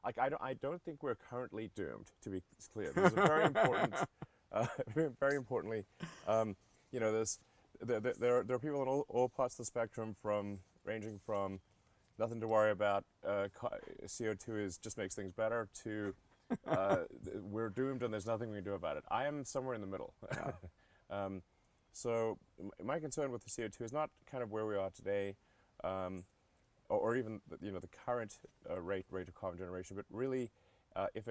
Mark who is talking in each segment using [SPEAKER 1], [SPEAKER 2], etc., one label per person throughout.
[SPEAKER 1] I don't think we're currently doomed. To be clear, this is very important. Very importantly, you know, there are people in all parts of the spectrum, from ranging from nothing to worry about, CO2 is just makes things better, to we're doomed and there's nothing we can do about it. I am somewhere in the middle.
[SPEAKER 2] Yeah.
[SPEAKER 1] So my concern with the CO2 is not kind of where we are today, or even the current rate of carbon generation, but really if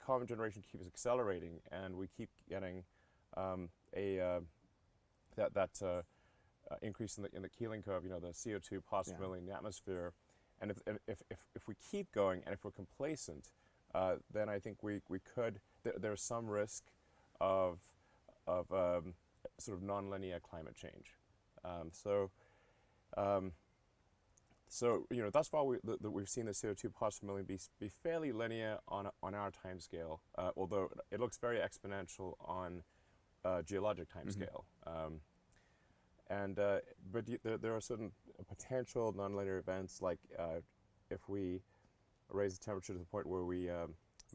[SPEAKER 1] carbon generation keeps accelerating and we keep getting that increase in the Keeling curve, the CO2 parts per million in the atmosphere, and if we keep going and if we're complacent, then I think we could. There's some risk of sort of non-linear climate change. So thus far we've seen the CO2 parts per million be fairly linear on our time scale, although it looks very exponential on geologic time scale. But there are certain potential nonlinear events, like if we raise the temperature to the point where we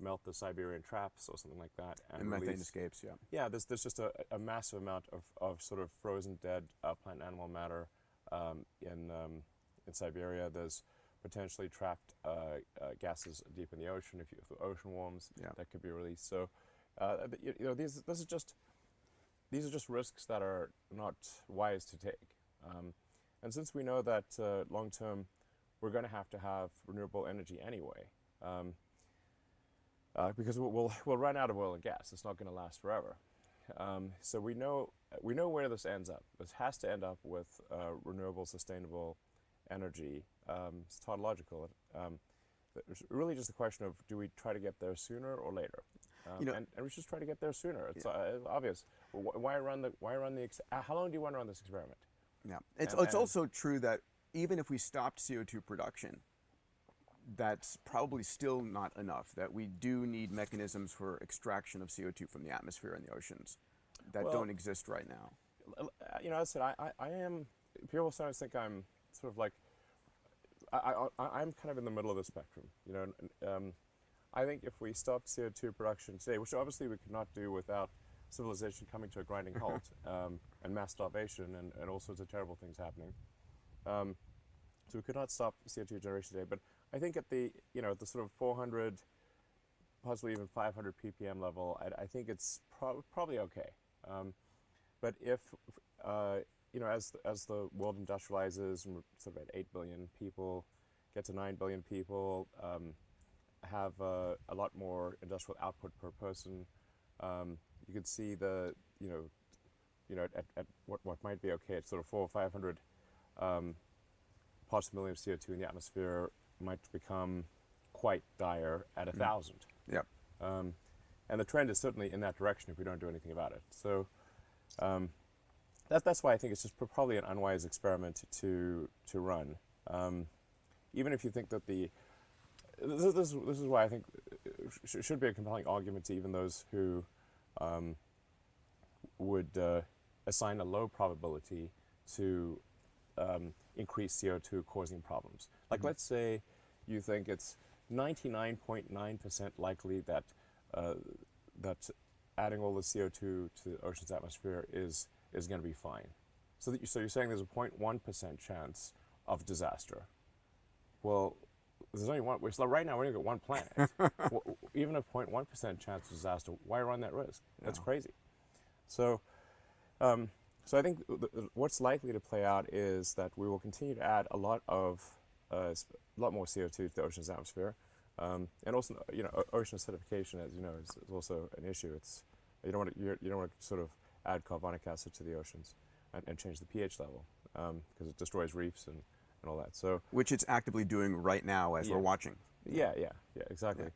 [SPEAKER 1] melt the Siberian traps or something like that,
[SPEAKER 2] and methane escapes.
[SPEAKER 1] Yeah, there's just a massive amount of sort of frozen dead plant and animal matter in Siberia. There's potentially trapped gases deep in the ocean. If the ocean warms, that could be released. So these are just risks that are not wise to take. And since we know that long term we're going to have renewable energy anyway, because we'll run out of oil and gas. It's not going to last forever. So we know where this ends up. This has to end up with renewable, sustainable energy. It's tautological. It's really just a question of, do we try to get there sooner or later? And we should try to get there sooner. It's obvious. Why run the? How long do you want to run this experiment?
[SPEAKER 2] Yeah, it's also true that even if we stopped CO2 production, that's probably still not enough. That we do need mechanisms for extraction of CO2 from the atmosphere and the oceans that don't exist right now.
[SPEAKER 1] As I said, I am. People sometimes think I'm sort of like. I'm kind of in the middle of the spectrum. I think if we stopped CO2 production today, which obviously we could not do without civilization coming to a grinding halt, and mass starvation and all sorts of terrible things happening, so we could not stop CO2 generation today. But I think at the the sort of 400, possibly even 500 ppm level, I think it's probably okay. But if as the world industrializes, and we're sort of at 8 billion people, get to 9 billion people, have a lot more industrial output per person, you could see at what might be okay at sort of 400 or 500 parts per million of CO2 in the atmosphere might become quite dire at 1,000.
[SPEAKER 2] Yeah.
[SPEAKER 1] And the trend is certainly in that direction if we don't do anything about it. So that's why I think it's just probably an unwise experiment to run. Even if you think that this is why I think it should be a compelling argument to even those who would assign a low probability to increased CO2 causing problems. Like, let's say you think it's 99.9% likely that adding all the CO2 to the ocean's atmosphere is going to be fine. So you're saying there's a 0.1% chance of disaster. Well, there's only one. So right now we're going to get one planet. Even a 0.1% chance of disaster, why run that risk? That's crazy. So I think what's likely to play out is that we will continue to add a lot more CO2 to the ocean's atmosphere, and also ocean acidification, as you know, is also an issue. It's you don't want to sort of add carbonic acid to the oceans and change the pH level, because it destroys reefs and all that. So
[SPEAKER 2] which it's actively doing right now as we're watching.
[SPEAKER 1] Yeah, exactly.